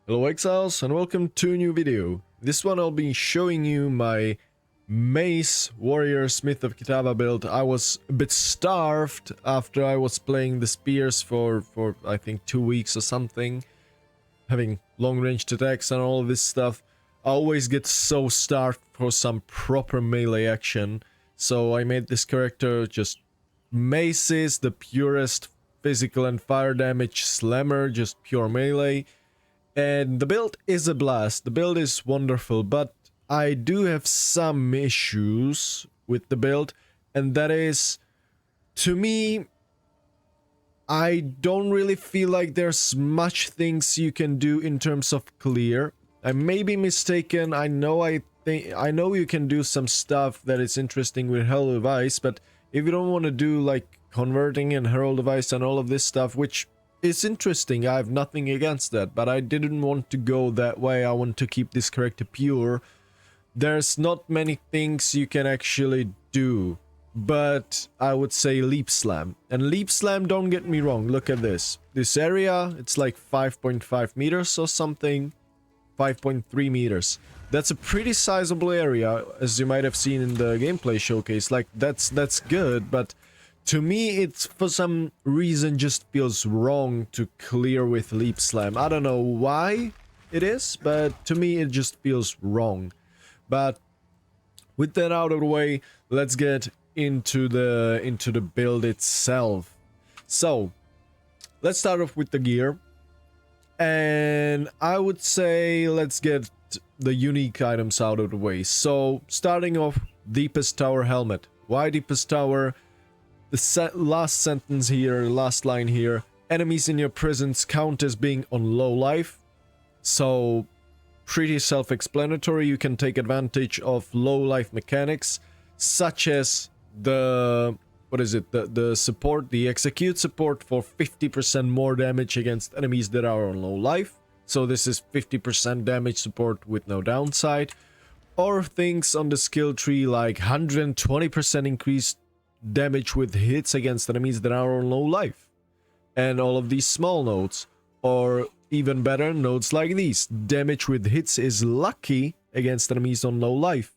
Hello Exiles and welcome to a new video. This one I'll be showing you my Mace Warrior Smith of Kitava build. I was a bit starved after I was playing the spears for I think 2 weeks or something. Having long ranged attacks and all of this stuff. I always get so starved for some proper melee action. So I made this character just maces, the purest physical and fire damage slammer, just pure melee. And the build is a blast, the build is wonderful, but I do have some issues with the build, and that is, to me, I don't really feel like there's much things you can do in terms of clear. I may be mistaken, I know you can do some stuff that is interesting with Herald of Ice, but if you don't want to do like converting and Herald of Ice and all of this stuff, which it's interesting, I have nothing against that, but I didn't want to go that way. I want to keep this character pure. There's not many things you can actually do, but I would say Leap Slam. And Leap Slam, don't get me wrong, look at this. This area, it's like 5.5 meters or something, 5.3 meters. That's a pretty sizable area, as you might have seen in the gameplay showcase. Like, that's good, but to me, it's for some reason just feels wrong to clear with Leap Slam. I don't know why it is, but to me it just feels wrong. But with that out of the way, let's get into the build itself. So, let's start off with the gear. And I would say let's get the unique items out of the way. So, starting off, Deepest Tower helmet. Why Deepest Tower? The last sentence here, last line here, enemies in your presence count as being on low life. So, pretty self-explanatory. You can take advantage of low life mechanics, such as the, the support, the execute support for 50% more damage against enemies that are on low life. So this is 50% damage support with no downside. Or things on the skill tree like 120% increased damage with hits against enemies that are on low life, and all of these small nodes, or even better, nodes like these. Damage with hits is lucky against enemies on low life.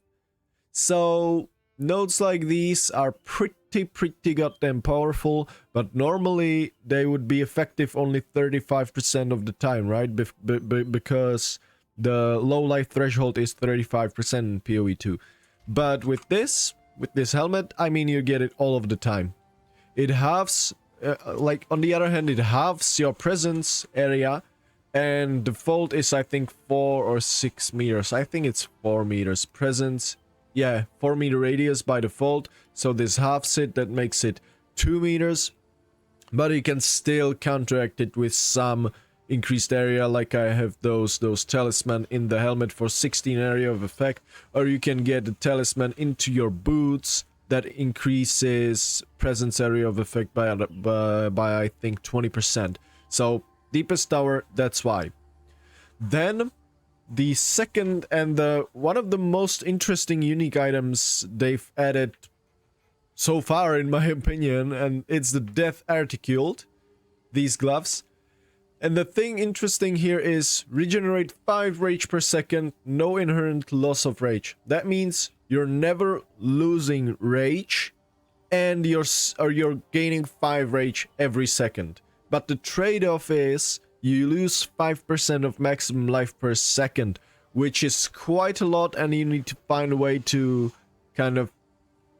So nodes like these are pretty goddamn powerful, but normally they would be effective only 35% of the time, right? Because the low life threshold is 35% in PoE 2. But with this helmet, I mean, you get it all of the time. It halves, like on the other hand, it halves your presence area, and default is I think 4 or 6 meters. I think it's 4 meters presence. Yeah, 4 meter radius by default. So this halves it, that makes it 2 meters. But you can still counteract it with some increased area, like I have those talisman in the helmet for 16 area of effect, or you can get a talisman into your boots that increases presence area of effect by I think 20%. So Deepest Tower, that's why. Then the second and the one of the most interesting unique items they've added so far, in my opinion, and it's the Death Articuled, these gloves. And the thing interesting here is regenerate 5 rage per second, no inherent loss of rage. That means you're never losing rage, and you're gaining 5 rage every second. But the trade-off is you lose 5% of maximum life per second, which is quite a lot, and you need to find a way to kind of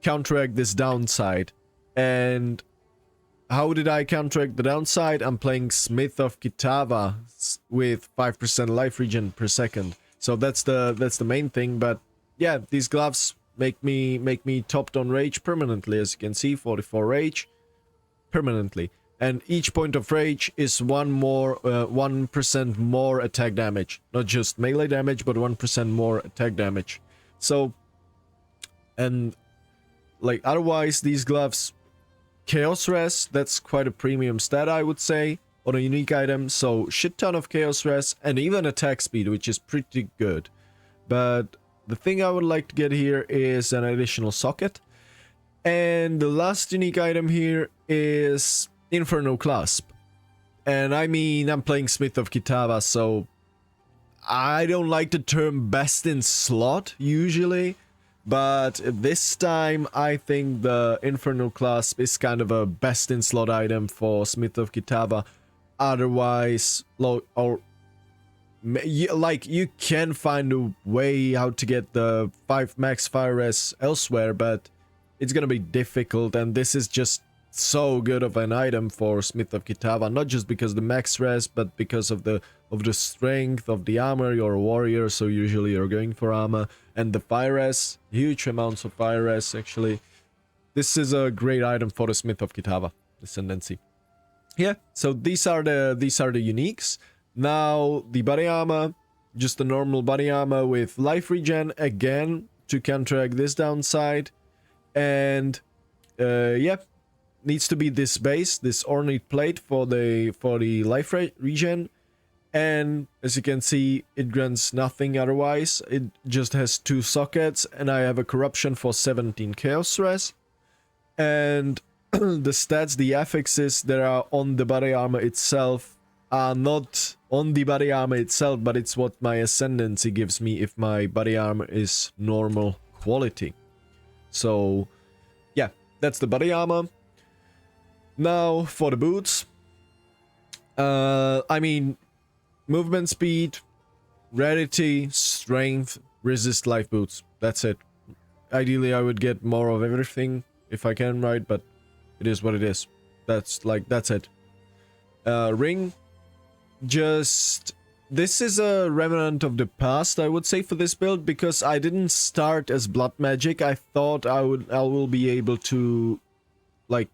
counteract this downside. And how did I counteract the downside? I'm playing Smith of Kitava with 5% life regen per second. So that's the main thing. But yeah, these gloves make me topped on rage permanently, as you can see, 44 rage permanently. And each point of rage is 1% more attack damage. Not just melee damage, but 1% more attack damage. So, and like otherwise, these gloves, Chaos Res, that's quite a premium stat, I would say, on a unique item. So shit ton of Chaos Res and even attack speed, which is pretty good. But the thing I would like to get here is an additional socket. And the last unique item here is Inferno Clasp. And I mean, I'm playing Smith of Kitava, so I don't like the term best in slot usually, but this time I think the Infernal Clasp is kind of a best in slot item for Smith of Kitava. Otherwise, you can find a way how to get the 5 max fire res elsewhere, but it's gonna be difficult, and this is just so good of an item for Smith of Kitava, not just because the max res, but because of the strength of the armor. You're a warrior, so usually you're going for armor, and the fire res, huge amounts of fire res actually. This is a great item for the Smith of Kitava, Ascendancy. Yeah, so these are the uniques. Now the body armor, just a normal body armor with life regen again to counteract this downside, and yeah, needs to be this base, this ornate plate for the life regen, and as you can see, it grants nothing otherwise. It just has 2 sockets, and I have a corruption for 17 chaos res, and the stats, the affixes that are on the body armor itself are not on the body armor itself, but it's what my Ascendancy gives me if my body armor is normal quality. So yeah, that's the body armor. Now for the boots, I mean, movement speed, rarity, strength, resist life boots. That's it. Ideally I would get more of everything if I can, right? But it is what it is. That's it. Ring, just, this is a remnant of the past, I would say, for this build, because I didn't start as blood magic. I thought I will be able to like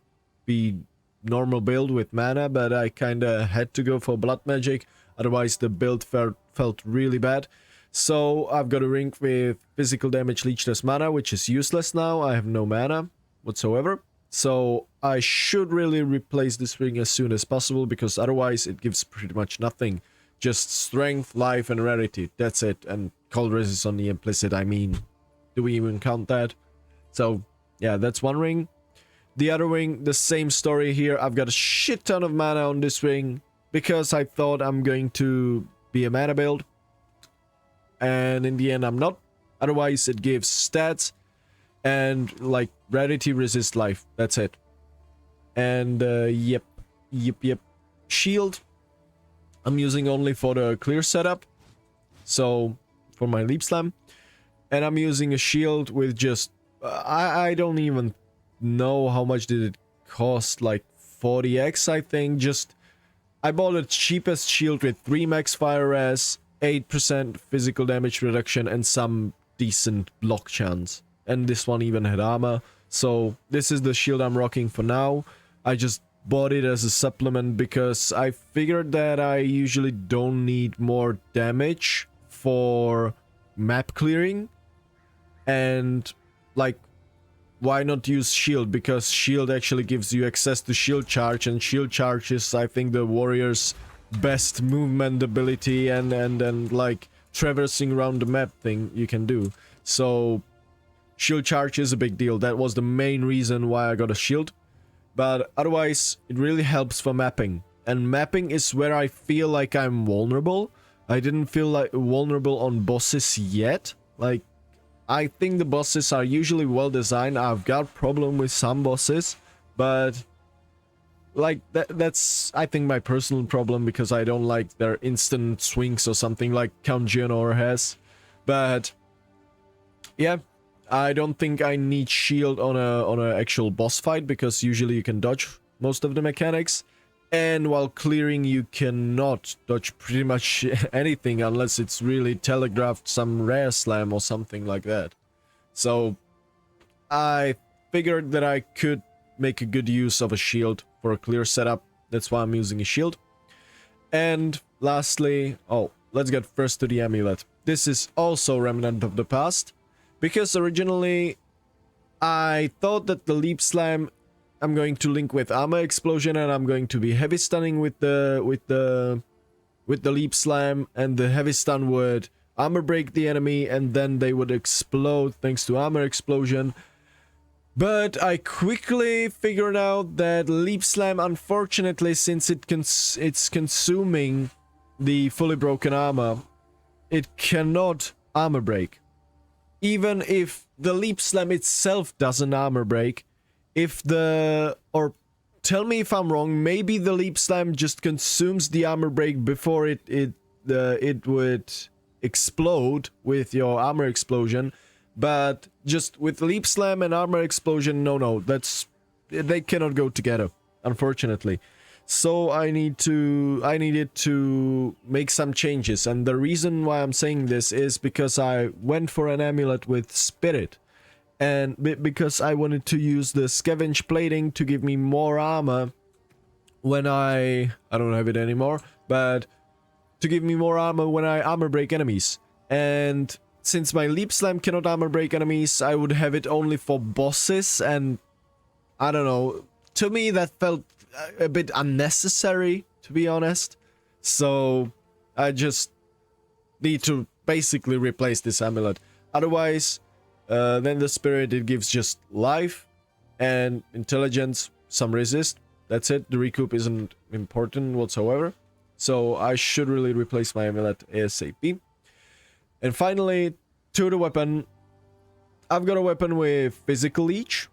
be normal build with mana, but I kinda had to go for blood magic, otherwise the build felt really bad. So I've got a ring with physical damage leechless mana, which is useless now. I have no mana whatsoever, so I should really replace this ring as soon as possible, because otherwise it gives pretty much nothing. Just strength, life, and rarity. That's it. And cold resist on the implicit. I mean, do we even count that? So yeah, that's one ring. The other ring, the same story here. I've got a shit ton of mana on this ring because I thought I'm going to be a mana build, and in the end I'm not. Otherwise it gives stats and like rarity, resist life. That's it. And yep. Shield I'm using only for the clear setup, so for my leap slam, and I'm using a shield with just I don't even know how much did it cost, like 40x I think. Just I bought the cheapest shield with 3 max fire res, 8% physical damage reduction, and some decent block chance, and this one even had armor. So this is the shield I'm rocking for now. I just bought it as a supplement because I figured that I usually don't need more damage for map clearing, and like, why not use shield? Because shield actually gives you access to shield charge, and shield charge is, I think, the warrior's best movement ability and like traversing around the map thing you can do. So shield charge is a big deal. That was the main reason why I got a shield. But otherwise, it really helps for mapping. And mapping is where I feel like I'm vulnerable. I didn't feel like vulnerable on bosses yet. Like, I think the bosses are usually well designed. I've got problem with some bosses, but like that's I think my personal problem, because I don't like their instant swings or something like Count Geonor has. But yeah, I don't think I need shield on a actual boss fight, because usually you can dodge most of the mechanics, and while clearing you cannot dodge pretty much anything unless it's really telegraphed some rare slam or something like that. So I figured that I could make a good use of a shield for a clear setup. That's why I'm using a shield. And lastly, oh, let's get first to the amulet. This is also remnant of the past, because originally I thought that the leap slam I'm going to link with armor explosion, and I'm going to be heavy stunning with the leap slam, and the heavy stun would armor break the enemy and then they would explode thanks to armor explosion. But I quickly figured out that leap slam, unfortunately, since it's consuming the fully broken armor, it cannot armor break. Even if the leap slam itself doesn't armor break, if the... or tell me if I'm wrong, maybe the leap slam just consumes the armor break before it would explode with your armor explosion, but just with leap slam and armor explosion, no, they cannot go together, unfortunately. So I needed to make some changes, and the reason why I'm saying this is because I went for an amulet with spirit, and because I wanted to use the scavenge plating to give me more armor when I don't have it anymore, but to give me more armor when I armor break enemies. And since my leap slam cannot armor break enemies, I would have it only for bosses, and I don't know, to me that felt a bit unnecessary, to be honest. So I just need to basically replace this amulet. Otherwise, then the spirit, it gives just life and intelligence, some resist. That's it. The recoup isn't important whatsoever. So I should really replace my amulet ASAP. And finally, to the weapon. I've got a weapon with physical leech.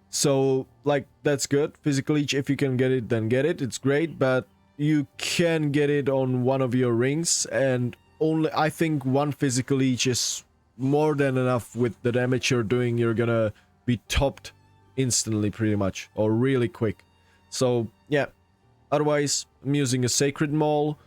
So, like, that's good. Physical leech, if you can get it, then get it. It's great, but you can get it on one of your rings, and only, I think, one physical leech is more than enough. With the damage you're doing, you're gonna be topped instantly, pretty much, or really quick. So, yeah. Otherwise, I'm using a Sacred Maul,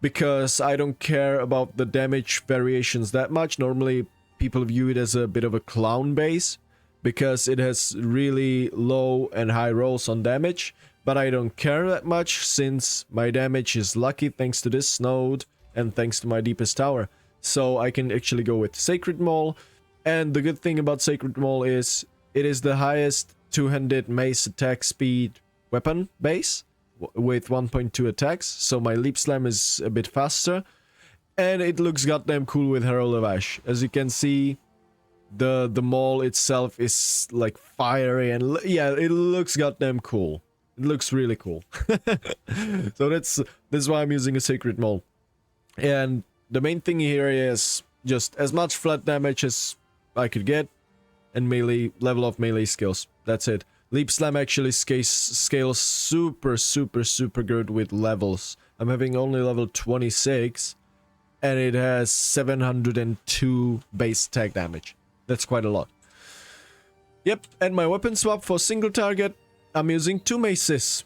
because I don't care about the damage variations that much. Normally, people view it as a bit of a clown base, because it has really low and high rolls on damage, but I don't care that much since my damage is lucky thanks to this node and thanks to my deepest tower. So I can actually go with Sacred Maul, and the good thing about Sacred Maul is it is the highest two-handed mace attack speed weapon base with 1.2 attacks, so my leap slam is a bit faster, and it looks goddamn cool with Herald of Ash. As you can see, the maul itself is like fiery, and yeah, it looks goddamn cool. It looks really cool. So that's why I'm using a Sacred Maul. And the main thing here is just as much flat damage as I could get, and melee, level of melee skills. That's it. Leap Slam actually scales super good with levels. I'm having only level 26, and it has 702 base attack damage. That's quite a lot. Yep, and my weapon swap for single target, I'm using two maces.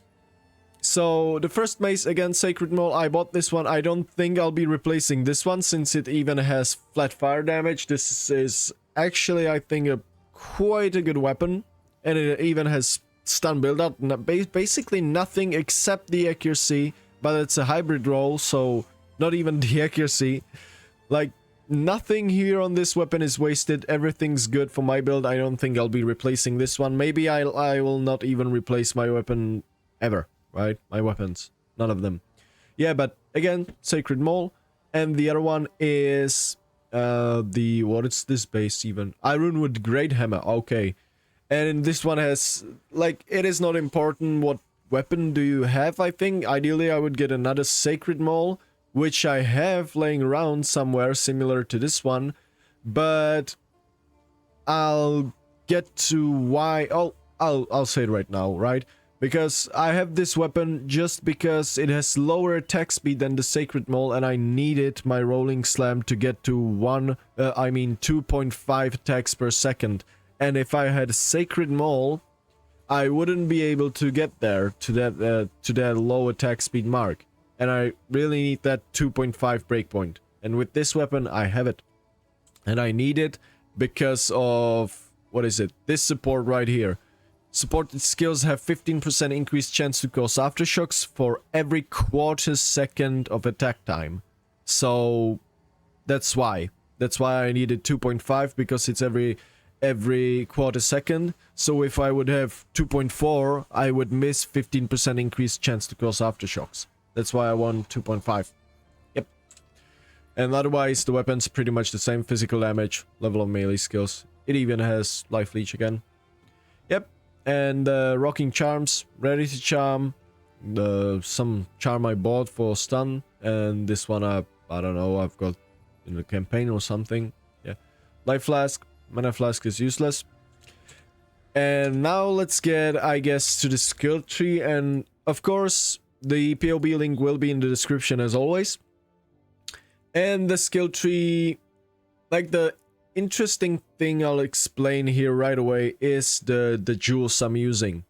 So the first mace, again, Sacred Maul, I bought this one. I don't think I'll be replacing this one since it even has flat fire damage. This is actually, I think, quite a good weapon. And it even has stun build-up. Basically nothing except the accuracy, but it's a hybrid roll, so not even the accuracy. Like, nothing here on this weapon is wasted. Everything's good for my build. I don't think I'll be replacing this one. Maybe I will not even replace my weapon ever, right? My weapons. None of them. Yeah, but again, Sacred Maul. And the other one is what is this base even? Ironwood Great Hammer. Okay. And this one has, like, it is not important what weapon do you have, I think. Ideally, I would get another Sacred Maul, which I have laying around somewhere similar to this one. But I'll get to why. Oh, I'll say it right now, right? Because I have this weapon just because it has lower attack speed than the Sacred Maul, and I needed my Rolling Slam to get to 2.5 attacks per second. And if I had Sacred Maul, I wouldn't be able to get there to that low attack speed mark. And I really need that 2.5 breakpoint. And with this weapon, I have it. And I need it because of, what is it? This support right here. Supported skills have 15% increased chance to cause aftershocks for every quarter second of attack time. So that's why. That's why I needed 2.5, because it's every quarter second. So if I would have 2.4, I would miss 15% increased chance to cause aftershocks. That's why I want 2.5. Yep. And otherwise, the weapon's pretty much the same. Physical damage, level of melee skills. It even has life leech again. Yep. And rocking charms, rarity charm, some charm I bought for stun, and this one I don't know, I've got in the campaign or something. Yeah. Life Flask, Mana Flask is useless. And now let's get, I guess, to the skill tree. And of course, the PoE link will be in the description as always. And the skill tree, like the interesting thing I'll explain here right away is the jewels I'm using.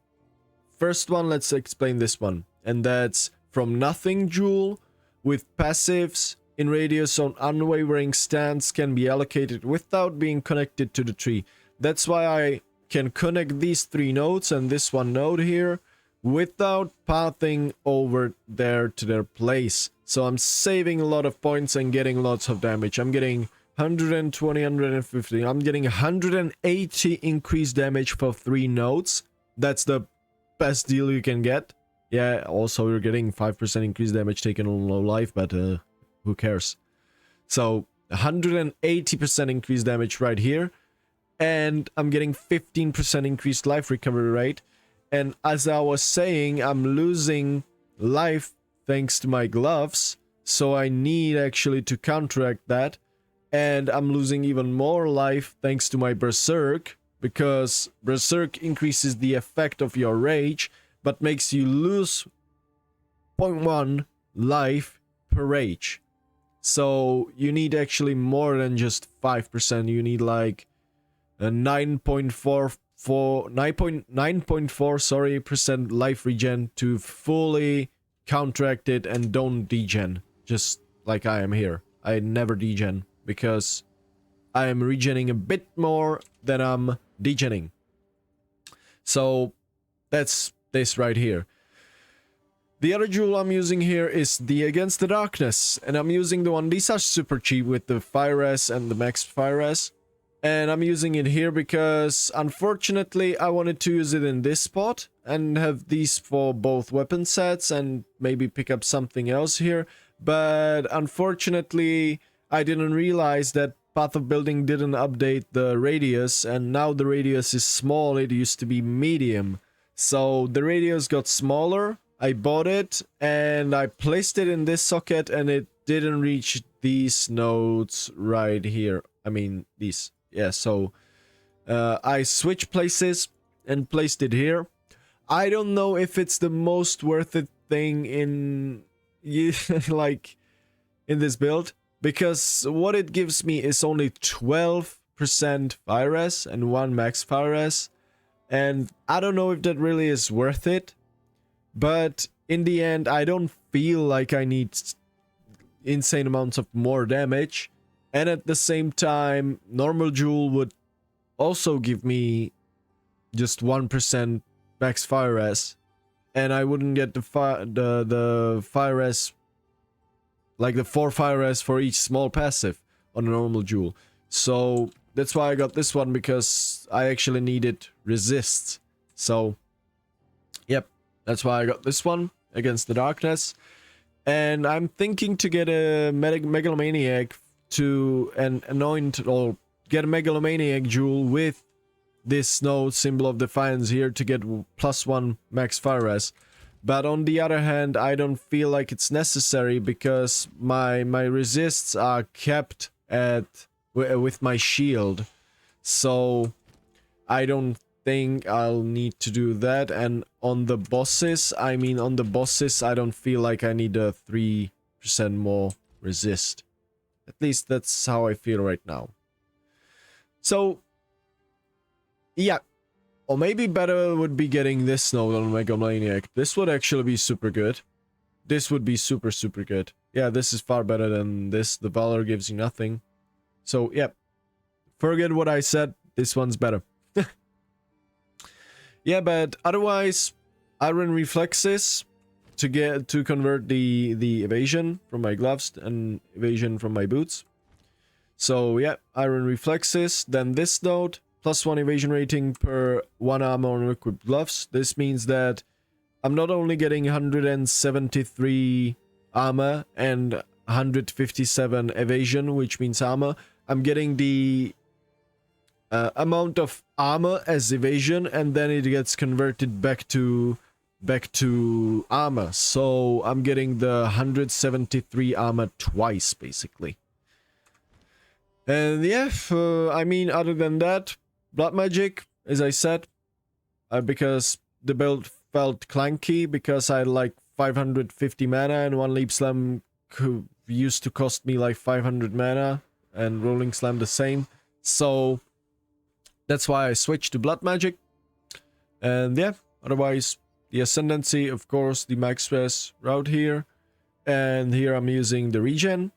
First one, let's explain this one. And that's from nothing jewel with passives in radius on unwavering stance can be allocated without being connected to the tree. That's why I can connect these 3 nodes and this one node here without pathing over there to their place. So I'm saving a lot of points and getting lots of damage. I'm getting 120, 150. I'm getting 180 increased damage for 3 nodes. That's the best deal you can get. Yeah, also you're getting 5% increased damage taken on low life, but who cares? So 180% increased damage right here. And I'm getting 15% increased life recovery rate. And as I was saying, I'm losing life thanks to my gloves. So I need actually to counteract that. And I'm losing even more life thanks to my Berserk. Because Berserk increases the effect of your rage, but makes you lose 0.1 life per rage. So you need actually more than just 5%. You need like a 9.4% life regen to fully counteract it and don't degen, just like I am here. I never degen because I am regenning a bit more than I'm degenning. So that's this right here. The other jewel I'm using here is the Against the Darkness, and I'm using the one. These are super cheap with the Fire Res and the Max Fire Res. And I'm using it here because, unfortunately, I wanted to use it in this spot and have these for both weapon sets and maybe pick up something else here. But, unfortunately, I didn't realize that Path of Building didn't update the radius, and now the radius is small. It used to be medium. So, the radius got smaller. I bought it, and I placed it in this socket, and it didn't reach these nodes right here. I mean, these. Yeah, so I switched places and placed it here. I don't know if it's the most worth it thing in like in this build, because what it gives me is only 12% fire res and 1 max fire res, and I don't know if that really is worth it. But in the end, I don't feel like I need insane amounts of more damage. And at the same time, normal jewel would also give me just 1% max fire res, and I wouldn't get the fire res, like the 4 fire res for each small passive on a normal jewel. So that's why I got this one, because I actually needed resists. So yep, that's why I got this one, Against the Darkness. And I'm thinking to get a Megalomaniac to anoint or get a Megalomaniac jewel with this node Symbol of Defiance here to get +1 max fire res. But on the other hand, I don't feel like it's necessary because my resists are kept at with my shield. So I don't think I'll need to do that. And on the bosses, I don't feel like I need a 3% more resist. At least that's how I feel right now. So, yeah. Or maybe better would be getting this node on Megalomaniac. This would actually be super good. This would be super good. Yeah, this is far better than this. The Valor gives you nothing. So, yeah. Forget what I said. This one's better. Yeah, but otherwise, Iron Reflexes to convert the evasion from my gloves and evasion from my boots. So yeah, Iron Reflexes, then this node, +1 evasion rating per 1 armor on equipped gloves. This means that I'm not only getting 173 armor and 157 evasion, which means armor, I'm getting the amount of armor as evasion, and then it gets converted back to armor. So I'm getting the 173 armor twice, basically. And yeah, I mean, other than that, blood magic, as I said, because the build felt clunky because I had like 550 mana and one leap slam used to cost me like 500 mana and rolling slam the same. So that's why I switched to blood magic. And yeah, otherwise the Ascendancy, of course, the max stress route here. And here I'm using the regen,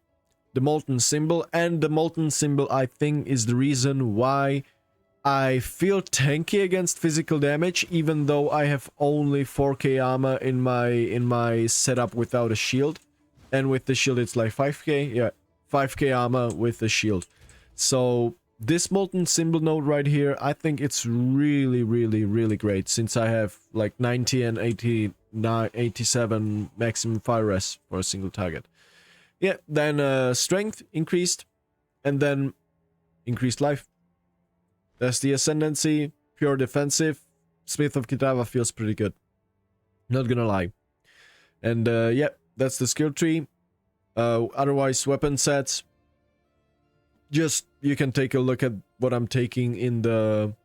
the molten symbol, and the molten symbol I think is the reason why I feel tanky against physical damage, even though I have only 4k armor in my setup without a shield. And with the shield it's like 5k, yeah, 5k armor with the shield. So this molten symbol node right here, I think it's really, really, really great, since I have like 90 and 87 maximum fire res for a single target. Yeah, then strength increased, and then increased life. That's the Ascendancy, pure defensive. Smith of Kitava feels pretty good. Not gonna lie. And yeah, that's the skill tree. Otherwise, weapon sets. Just, you can take a look at what I'm taking in the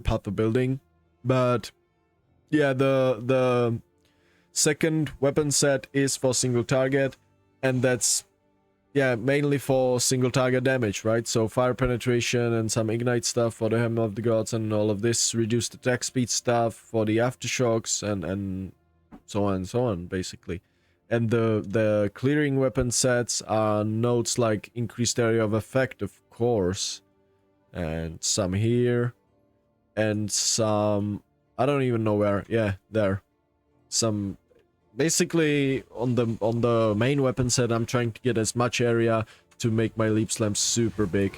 path of building. But yeah, the second weapon set is for single target, and that's, yeah, mainly for single target damage, right? So fire penetration and some ignite stuff for the Hammer of the Gods and all of this, reduced attack speed stuff for the Aftershocks and so on, basically. And the clearing weapon sets are nodes like increased area of effect, of course, and some here, and some, I don't even know where, yeah, there. Some, basically on the main weapon set, I'm trying to get as much area to make my leap slam super big.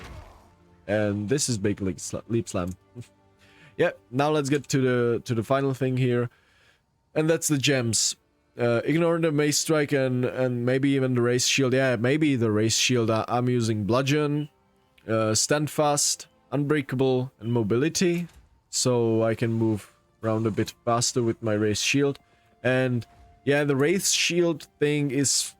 And this is big leap slam. Yeah, now let's get to the final thing here, and that's the gems. Ignore the mace strike and maybe even the race shield. Yeah, maybe the race shield. I'm using bludgeon, stand fast, unbreakable, and mobility, so I can move around a bit faster with my race shield. And yeah, the race shield thing is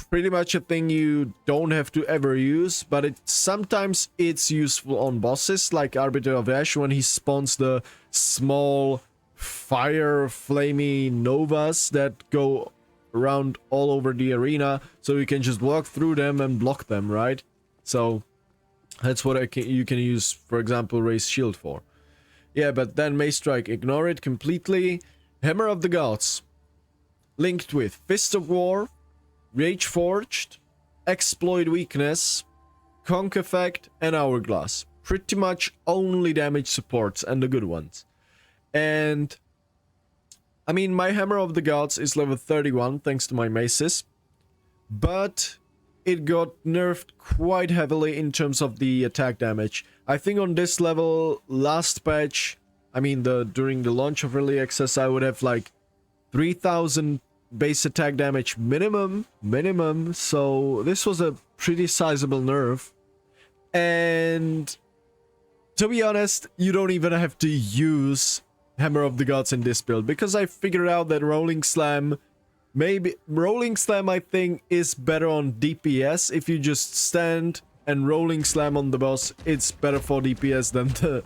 pretty much a thing you don't have to ever use, but sometimes it's useful on bosses like Arbiter of Ash when he spawns the small fire flamey novas that go around all over the arena, so you can just walk through them and block them, right? So that's what you can use, for example, race shield for. Yeah, but then Mace Strike, ignore it completely. Hammer of the Gods, linked with Fist of War, Rage Forged, Exploit Weakness, Conk Effect, and Hourglass. Pretty much only damage supports, and the good ones. And I mean, my Hammer of the Gods is level 31 thanks to my maces, but it got nerfed quite heavily in terms of the attack damage. I think on this level, last patch, I mean during the launch of early access, I would have like 3000 base attack damage minimum, so this was a pretty sizable nerf. And to be honest, you don't even have to use Hammer of the Gods in this build, because I figured out that Rolling Slam, I think, is better on DPS. If you just stand and Rolling Slam on the boss, it's better for DPS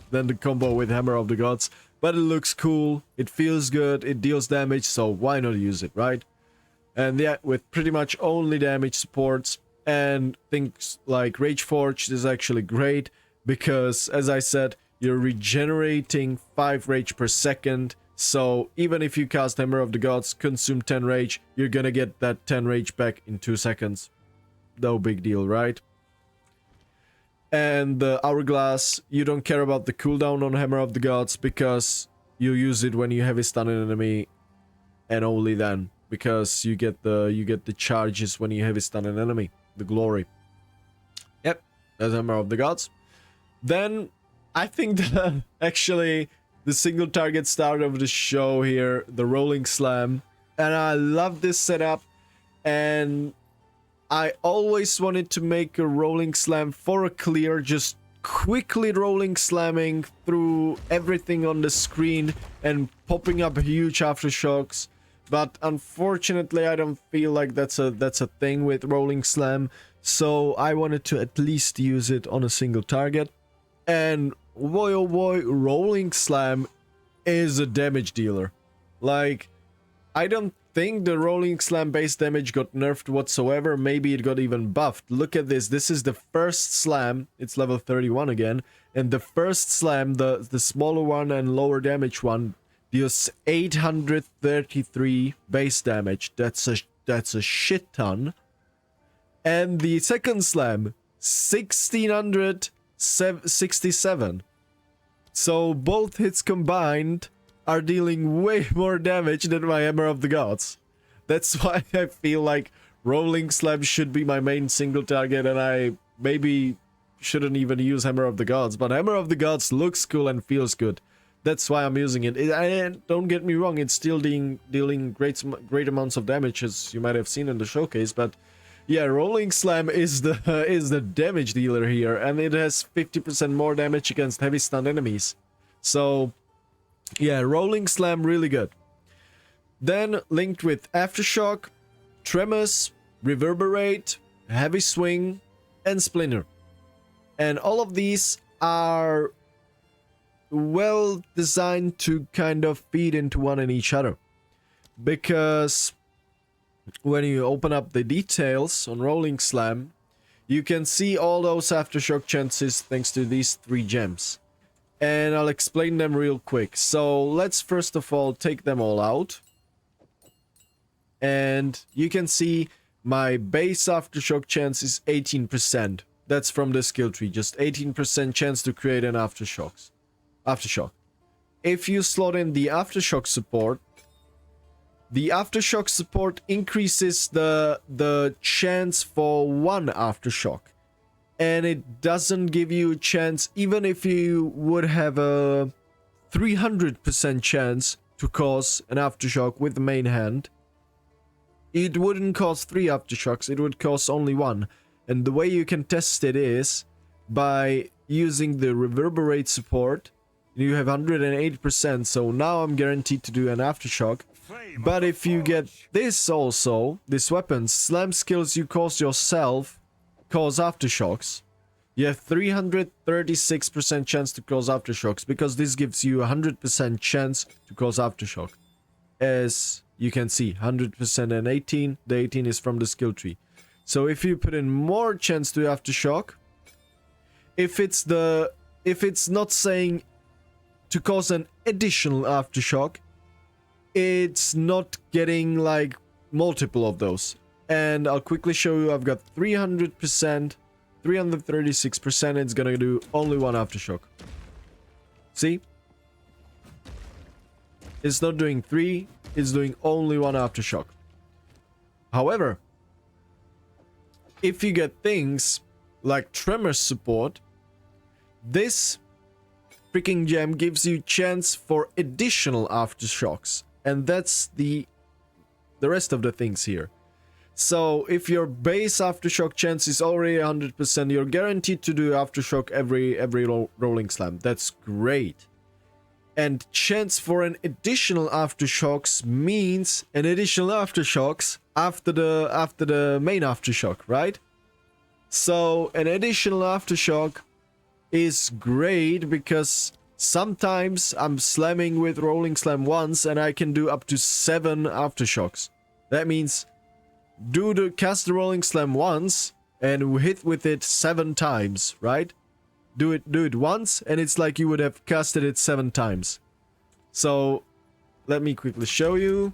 than the combo with Hammer of the Gods. But it looks cool, it feels good, it deals damage, so why not use it, right? And yeah, with pretty much only damage supports, and things like Rage Forged is actually great, because, as I said, you're regenerating 5 rage per second, so even if you cast Hammer of the Gods, consume 10 rage, you're gonna get that 10 rage back in 2 seconds. No big deal, right? And the Hourglass, you don't care about the cooldown on Hammer of the Gods, because you use it when you heavy stun an enemy, and only then, because you get the charges when you heavy stun an enemy, the glory. Yep, that's Hammer of the Gods. Then I think that actually the single target start of the show here, the Rolling Slam, and I love this setup, and I always wanted to make a Rolling Slam for a clear, just quickly Rolling Slamming through everything on the screen and popping up huge Aftershocks. But unfortunately, I don't feel like that's a thing with Rolling Slam. So I wanted to at least use it on a single target. And boy oh boy, Rolling Slam is a damage dealer. Like, I don't think the Rolling Slam base damage got nerfed whatsoever. Maybe it got even buffed. Look at this. This is the first slam. It's level 31 again. And the first slam, the smaller one and lower damage one, deals 833 base damage. That's a shit ton. And the second slam, 1667. So both hits combined are dealing way more damage than my Hammer of the Gods. That's why I feel like Rolling Slam should be my main single target, and I maybe shouldn't even use Hammer of the Gods. But Hammer of the Gods looks cool and feels good. That's why I'm using it. Don't get me wrong, it's still dealing great amounts of damage, as you might have seen in the showcase, but yeah, Rolling Slam is the damage dealer here, and it has 50% more damage against heavy stunned enemies. So yeah, Rolling Slam really good. Then linked with Aftershock, Tremors, Reverberate, Heavy Swing, and Splinter. And all of these are well designed to kind of feed into one and each other. Because when you open up the details on Rolling Slam, you can see all those Aftershock chances thanks to these 3 gems. And I'll explain them real quick. So let's first of all take them all out. And you can see my base Aftershock chance is 18%. That's from the skill tree. Just 18% chance to create an Aftershock. If you slot in the Aftershock support increases the chance for 1 Aftershock. And it doesn't give you a chance, even if you would have a 300% chance to cause an Aftershock with the main hand. It wouldn't cause 3 Aftershocks, it would cause only 1. And the way you can test it is by using the Reverberate support. You have 108%, so now I'm guaranteed to do an Aftershock. But if you get this also, this weapon, slam skills you cause yourself, cause Aftershocks. You have 336% chance to cause Aftershocks, because this gives you 100% chance to cause Aftershock. As you can see, 100% and 18, the 18 is from the skill tree. So if you put in more chance to Aftershock, if it's not saying to cause an additional Aftershock, it's not getting like multiple of those. And I'll quickly show you, I've got 300%, 336%, it's gonna do only 1 Aftershock. See? It's not doing 3, it's doing only 1 Aftershock. However, if you get things like Tremor support, this freaking gem gives you chance for additional Aftershocks. And that's the rest of the things here. So if your base Aftershock chance is already 100%, you're guaranteed to do Aftershock every Rolling Slam. That's great. And chance for an additional Aftershocks means an additional Aftershocks after the main Aftershock, right? So an additional Aftershock is great because sometimes I'm slamming with Rolling Slam once and I can do up to 7 Aftershocks. That means cast the Rolling Slam once and hit with it 7 times, right? Do it once and it's like you would have casted it 7 times. So let me quickly show you.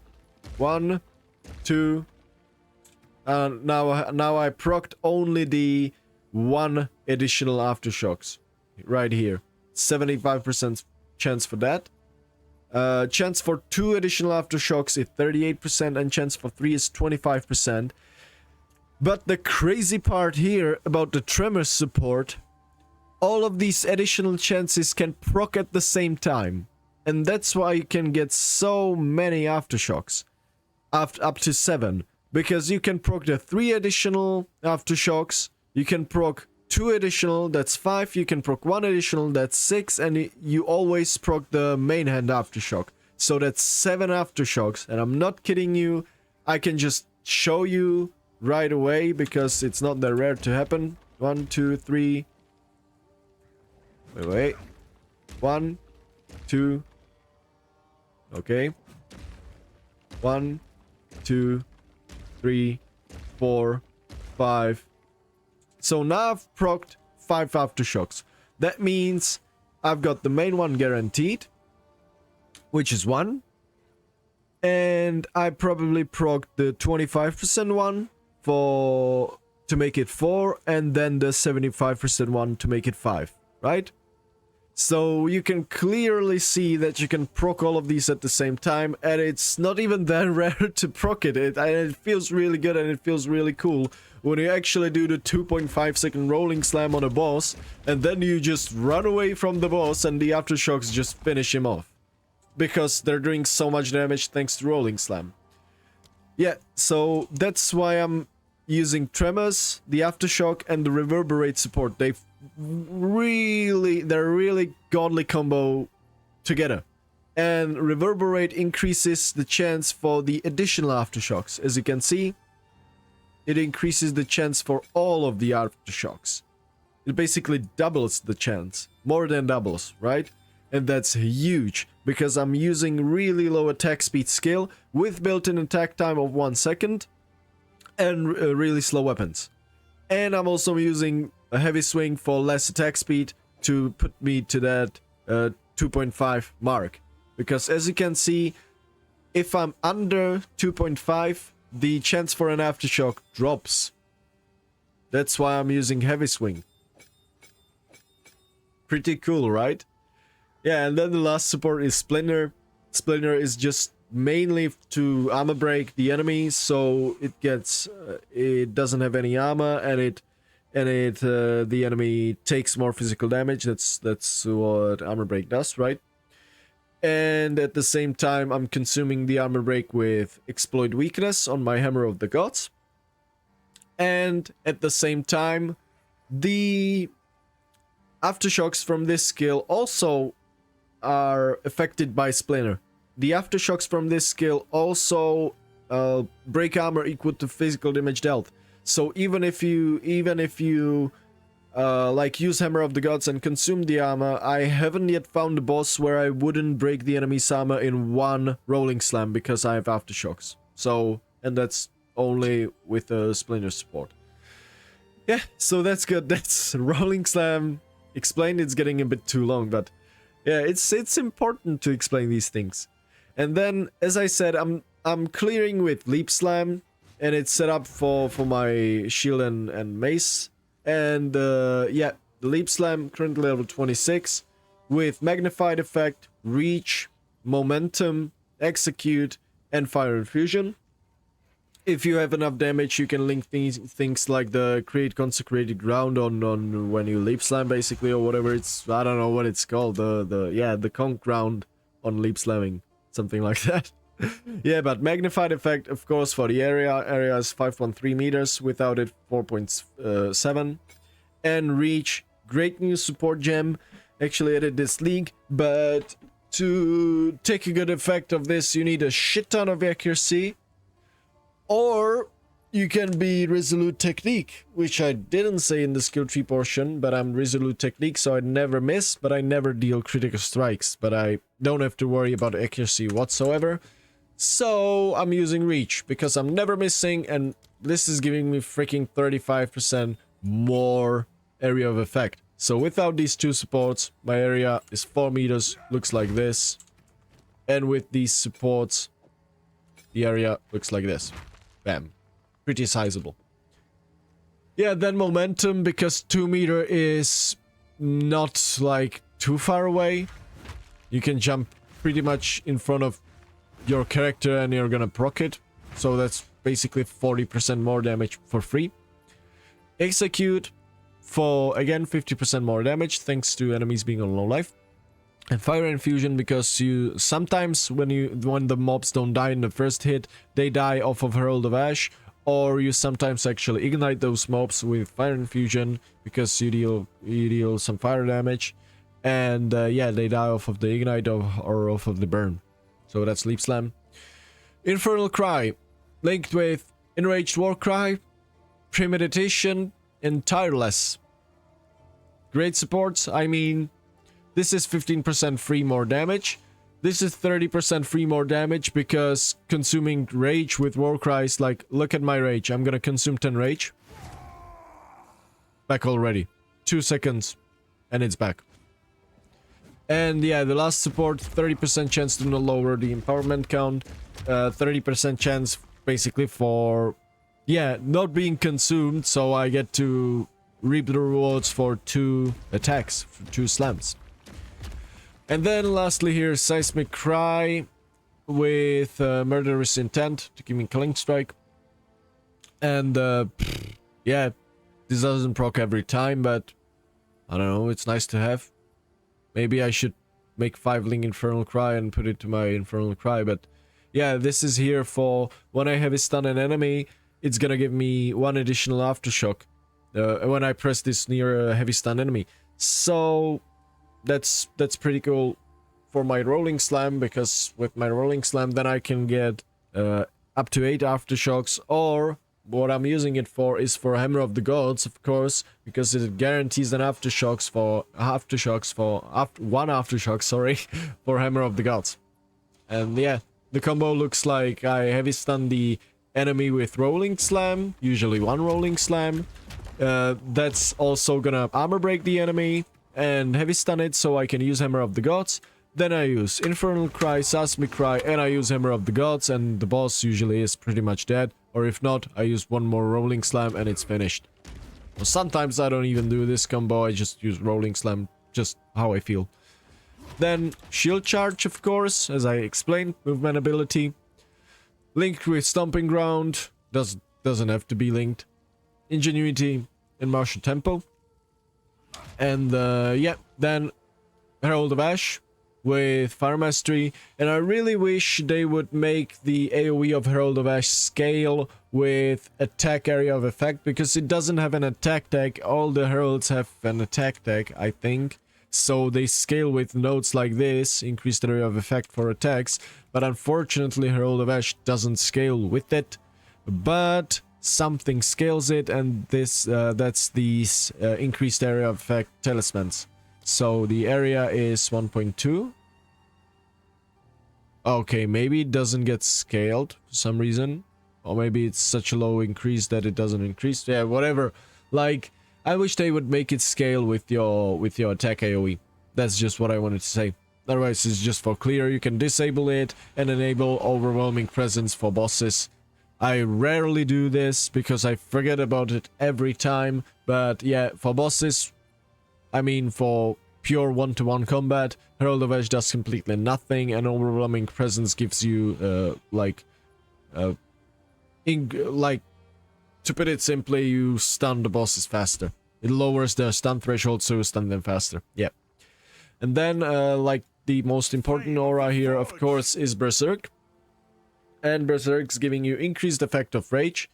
1, 2. Now I procced only the 1 additional Aftershocks right here. 75% chance for that. Chance for 2 additional Aftershocks is 38% and chance for 3 is 25%. But the crazy part here about the Tremor support, all of these additional chances can proc at the same time. And that's why you can get so many Aftershocks. Up to 7. Because you can proc the 3 additional Aftershocks, you can proc 2 additional, that's 5, you can proc 1 additional, that's 6, and you always proc the main hand Aftershock. So that's 7 Aftershocks, and I'm not kidding you, I can just show you right away because it's not that rare to happen. 1, 2, 3. Wait. 1, 2. Okay. 1, 2, 3, 4, 5. So now I've procced 5 Aftershocks. That means I've got the main one guaranteed, which is 1. And I probably procced the 25% one to make it 4, and then the 75% one to make it 5, right? So you can clearly see that you can proc all of these at the same time, and it's not even that rare to proc it. And it feels really good and it feels really cool when you actually do the 2.5 second rolling slam on a boss, and then you just run away from the boss and the Aftershocks just finish him off. Because they're doing so much damage thanks to rolling slam. Yeah, so that's why I'm using Tremors, the Aftershock, and the Reverberate support. They're really godly combo together. And Reverberate increases the chance for the additional Aftershocks. As you can see, it increases the chance for all of the Aftershocks. It basically doubles the chance. More than doubles, right? And that's huge, because I'm using really low attack speed skill with built-in attack time of 1 second and really slow weapons. And I'm also using a heavy swing for less attack speed to put me to that 2.5 mark. Because as you can see, if I'm under 2.5, the chance for an Aftershock drops. That's why I'm using heavy swing. Pretty cool, right? Yeah, and then the last support is Splinter. Splinter is just mainly to armor break the enemy, so it gets it doesn't have any armor, and the enemy takes more physical damage. That's what armor break does, right? And at the same time, I'm consuming the armor break with exploit weakness on my Hammer of the Gods. And at the same time, the Aftershocks from this skill also are affected by Splinter. The Aftershocks from this skill also break armor equal to physical damage dealt. So even if you like use Hammer of the Gods and consume the armor, I haven't yet found a boss where I wouldn't break the enemy's armor in 1 rolling slam because I have Aftershocks. So, and that's only with the Splinter support. Yeah, so that's good. That's rolling slam explained. It's getting a bit too long, but yeah, it's important to explain these things. And then, as I said, I'm clearing with Leap Slam, and it's set up for my shield and mace. And yeah, the Leap Slam currently level 26 with Magnified Effect, Reach, Momentum, Execute, and Fire Infusion. If you have enough damage, you can link things like the Create Consecrated Ground on when you Leap Slam, basically, or whatever it's, I don't know what it's called, the Conk Ground on Leap Slamming, something like that. Yeah, but Magnified Effect, of course, for the area is 5.3 meters, without it 4.7. And Reach, great new support gem, actually added this league, but to take a good effect of this, you need a shit ton of accuracy. Or you can be Resolute Technique, which I didn't say in the skill tree portion, but I'm Resolute Technique, so I never miss, but I never deal critical strikes, but I don't have to worry about accuracy whatsoever. So I'm using Reach, because I'm never missing, and this is giving me freaking 35% more area of effect. So without these two supports, my area is 4 meters, looks like this. And with these supports, the area looks like this. Bam. Pretty sizable. Yeah, then Momentum, because 2 meter is not like too far away. You can jump pretty much in front of your character and you're gonna proc it. So that's basically 40% more damage for free. Execute for, again, 50% more damage thanks to enemies being on low life. And Fire Infusion, because you sometimes when the mobs don't die in the first hit, they die off of Herald of Ash, or you sometimes actually ignite those mobs with Fire Infusion because you deal some fire damage, and yeah, they die off of the ignite or off of the burn. So that's Leap Slam. Infernal Cry, linked with Enraged War Cry. premeditation and tireless. Great supports. I mean, this is 15% free more damage. This is 30% free more damage because consuming rage with war cries, like, look at my rage. I'm gonna consume 10 rage. Back already. 2 seconds and it's back. And yeah, the last support, 30% chance to not lower the empowerment count. 30% chance basically for, yeah, not being consumed, so I get to reap the rewards for 2 attacks, for 2 slams. And then lastly here, Seismic Cry with Murderous Intent to give me Killing Strike. And yeah, this doesn't proc every time, but I don't know, it's nice to have. Maybe I should make 5 Link Infernal Cry and put it to my Infernal Cry, but yeah, this is here for when I heavy stun an enemy, it's gonna give me 1 additional Aftershock when I press this near a heavy stun enemy. So that's pretty cool for my Rolling Slam, because with my Rolling Slam then I can get up to 8 Aftershocks, or what I'm using it for is for Hammer of the Gods, of course, because it guarantees an one Aftershock, sorry, for Hammer of the Gods. And yeah, the combo looks like I heavy stun the enemy with Rolling Slam, usually 1 Rolling Slam. That's also gonna armor break the enemy and heavy stun it, so I can use Hammer of the Gods. Then I use Infernal Cry, Seismic Cry, and I use Hammer of the Gods, and the boss usually is pretty much dead. Or if not, I use 1 more Rolling Slam and it's finished. Or sometimes I don't even do this combo, I just use Rolling Slam, just how I feel. Then Shield Charge, of course, as I explained, movement ability. Linked with Stomping Ground, doesn't have to be linked. Ingenuity and Martial Tempo. And yeah, then Herald of Ash with Fire Mastery, and I really wish they would make the AOE of Herald of Ash scale with attack area of effect, because it doesn't have an attack tag. All the heralds have an attack tag, I think, so they scale with nodes like this, increased area of effect for attacks, but unfortunately Herald of Ash doesn't scale with it, but something scales it, and this that's these increased area of effect talismans. So the area is 1.2. Okay, maybe it doesn't get scaled for some reason. Or maybe it's such a low increase that it doesn't increase. Yeah, whatever. Like, I wish they would make it scale with your attack AoE. That's just what I wanted to say. Otherwise, it's just for clear. You can disable it and enable Overwhelming Presence for bosses. I rarely do this because I forget about it every time. But yeah, for bosses, I mean, for pure one-to-one combat, Herald of Ash does completely nothing, and Overwhelming Presence gives you, like, to put it simply, you stun the bosses faster. It lowers their stun threshold, so you stun them faster. Yeah. And then, like, the most important aura here, of course, is Berserk. And Berserk's giving you increased effect of Rage.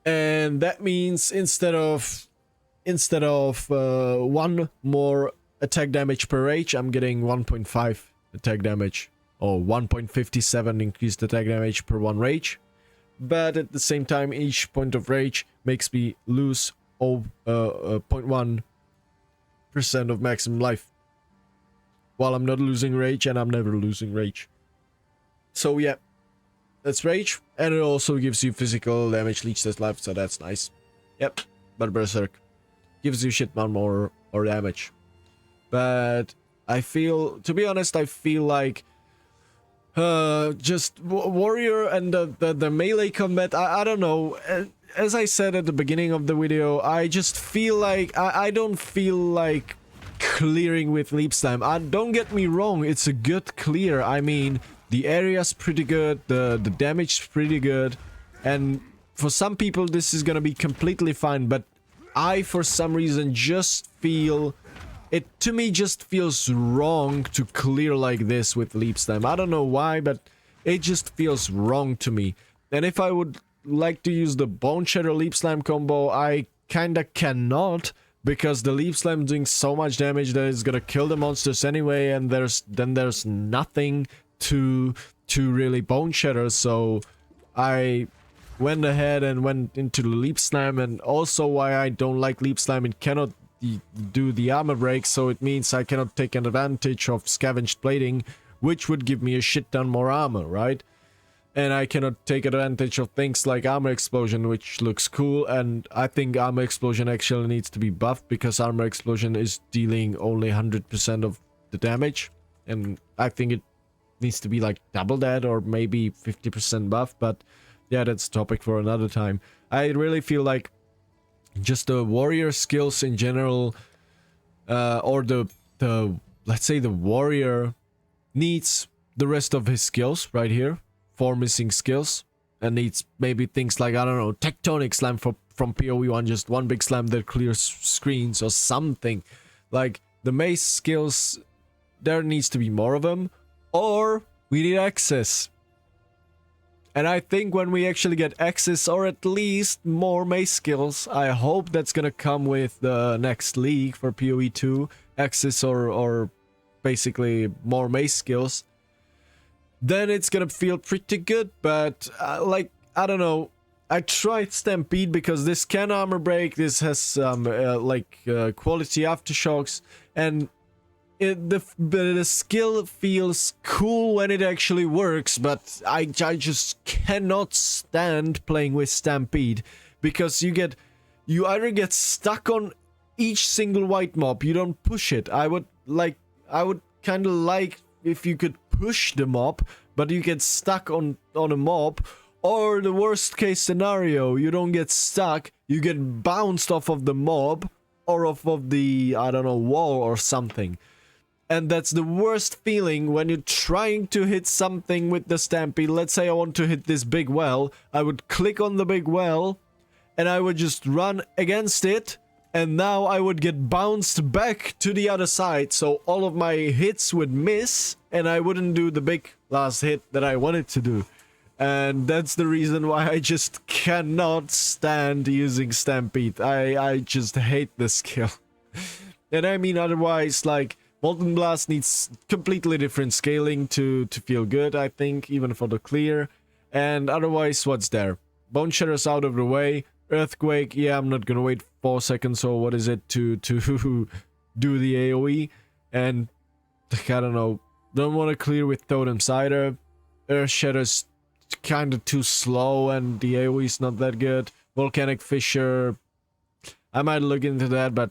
And that means instead of 1 more attack damage per rage, I'm getting 1.5 attack damage, or 1.57 increased attack damage per 1 rage. But at the same time, each point of rage makes me lose 0.1% of maximum life, while I'm not losing rage, and I'm never losing rage. So yeah, that's rage, and it also gives you physical damage leech test life, so that's nice. Yep, but Berserk gives you shit ton more or damage. But I feel, to be honest, I feel like just warrior and the melee combat, I don't know. As I said at the beginning of the video, I just feel like I don't feel like clearing with Leap Slam. Don't get me wrong, it's a good clear. I mean, the area's pretty good, the damage's pretty good, and for some people this is gonna be completely fine, but I, for some reason, just feel... It, to me, just feels wrong to clear like this with Leap Slam. I don't know why, but it just feels wrong to me. And if I would like to use the Bone Shatter Leap Slam combo, I kinda cannot, because the Leap Slam doing so much damage that it's gonna kill the monsters anyway, and there's nothing to really Bone Shatter, so I went ahead and went into the leap slam, and also why I don't like leap slam, it cannot do the armor break, so it means I cannot take an advantage of scavenged plating, which would give me a shit ton more armor, right? And I cannot take advantage of things like armor explosion, which looks cool, and I think armor explosion actually needs to be buffed, because armor explosion is dealing only 100% of the damage, and I think it needs to be like double that, or maybe 50% buff, but yeah, that's a topic for another time. I really feel like just the warrior skills in general, or the let's say the warrior needs the rest of his skills right here, 4 missing skills, and needs maybe things like, I don't know, tectonic slam from PoE 1, just one big slam that clears screens or something. Like the mace skills, there needs to be more of them, or we need access. And I think when we actually get access, or at least more mace skills, I hope that's gonna come with the next league for PoE 2, access or basically more mace skills, then it's gonna feel pretty good. But like, I don't know, I tried Stampede because this can armor break, this has quality aftershocks, and the skill feels cool when it actually works, but I just cannot stand playing with Stampede, because you either get stuck on each single white mob, you don't push it. I would kind of like if you could push the mob, but you get stuck on a mob, or the worst case scenario, you don't get stuck, you get bounced off of the mob or off of the, I don't know, wall or something. And that's the worst feeling when you're trying to hit something with the Stampede. Let's say I want to hit this big well. I would click on the big well, and I would just run against it, and now I would get bounced back to the other side, so all of my hits would miss, and I wouldn't do the big last hit that I wanted to do. And that's the reason why I just cannot stand using Stampede. I just hate the skill. And I mean, otherwise, like, Molten Blast needs completely different scaling to feel good, I think, even for the clear. And otherwise, what's there? Bone Shatter's out of the way. Earthquake, yeah, I'm not gonna wait 4 seconds or what is it to do the AOE. And, I don't know, don't want to clear with Totems either. Earth Shatter's kind of too slow and the AOE is not that good. Volcanic Fissure, I might look into that, but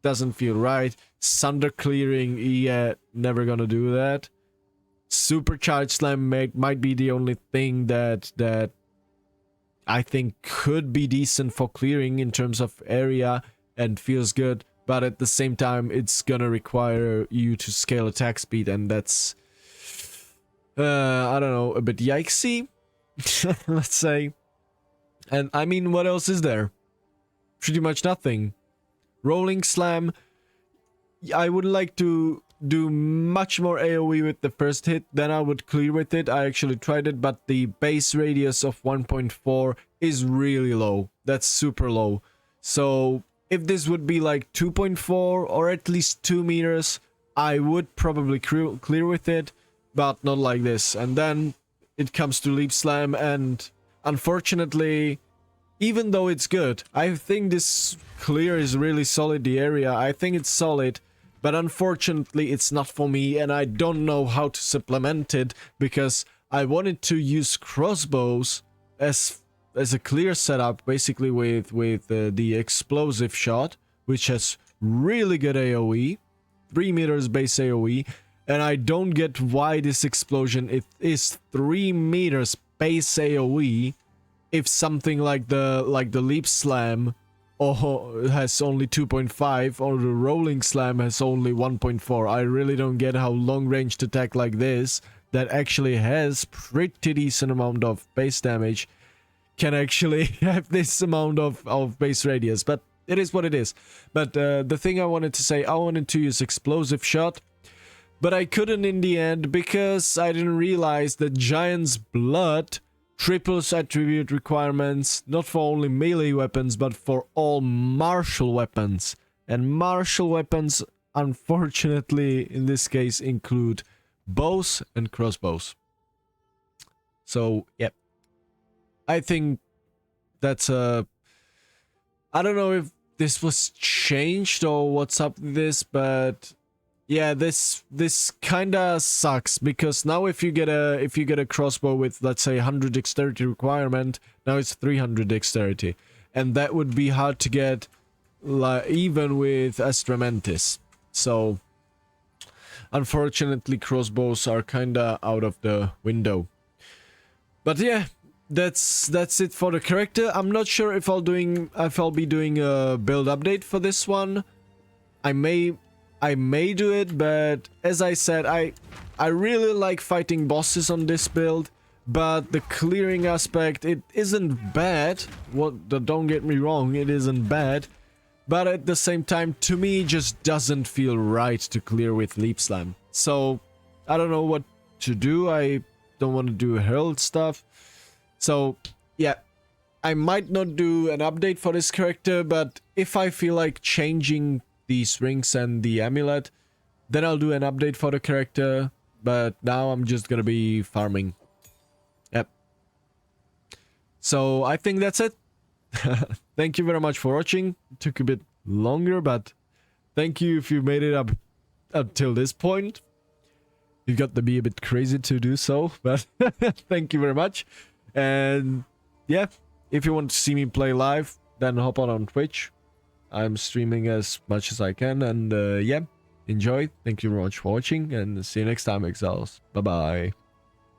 doesn't feel right. Sunder Clearing, yeah, never gonna do that. Supercharged Slam might be the only thing that I think could be decent for clearing in terms of area and feels good, but at the same time it's gonna require you to scale attack speed, and that's I don't know, a bit yikesy, let's say. And I mean, what else is there? Pretty much nothing. Rolling Slam, I would like to do much more AoE with the first hit, then I would clear with it. I actually tried it, but the base radius of 1.4 is really low. That's super low. So if this would be like 2.4 or at least 2 meters, I would probably clear with it, but not like this. And then it comes to Leap Slam, and unfortunately, even though it's good, I think this clear is really solid, the area, I think it's solid, but unfortunately it's not for me, and I don't know how to supplement it, because I wanted to use crossbows as a clear setup, basically with the explosive shot, which has really good AoE, 3 meters base AoE, and I don't get why this explosion, it is 3 meters base AoE, if something like the Leap Slam has only 2.5 or the Rolling Slam has only 1.4. I really don't get how long-ranged attack like this, that actually has pretty decent amount of base damage, can actually have this amount of base radius, but it is what it is. But the thing I wanted to say, I wanted to use Explosive Shot, but I couldn't in the end because I didn't realize that Giant's Blood triples attribute requirements, not for only melee weapons, but for all martial weapons. And martial weapons, unfortunately, in this case, include bows and crossbows. So, yep. I think that's I don't know if this was changed or what's up with this, but yeah, this kinda sucks, because now if you get a crossbow with, let's say, 100 dexterity requirement, now it's 300 dexterity, and that would be hard to get, even with Ascendancy. So unfortunately, crossbows are kinda out of the window. But yeah, that's it for the character. I'm not sure if I'll be doing a build update for this one. I may do it, but as I said, I really like fighting bosses on this build, but the clearing aspect, it isn't bad. Don't get me wrong, it isn't bad, but at the same time, to me, it just doesn't feel right to clear with Leap Slam. So I don't know what to do. I don't want to do Herald stuff. So yeah, I might not do an update for this character, but if I feel like changing these rings and the amulet, then I'll do an update for the character. But now I'm just gonna be farming. Yep. So I think that's it. Thank you very much for watching. It took a bit longer, but thank you if you made it up until this point. You've got to be a bit crazy to do so, but thank you very much. And yeah, if you want to see me play live, then hop on Twitch. I'm streaming as much as I can, and yeah, enjoy. Thank you very much for watching, and see you next time, Exiles. Bye bye.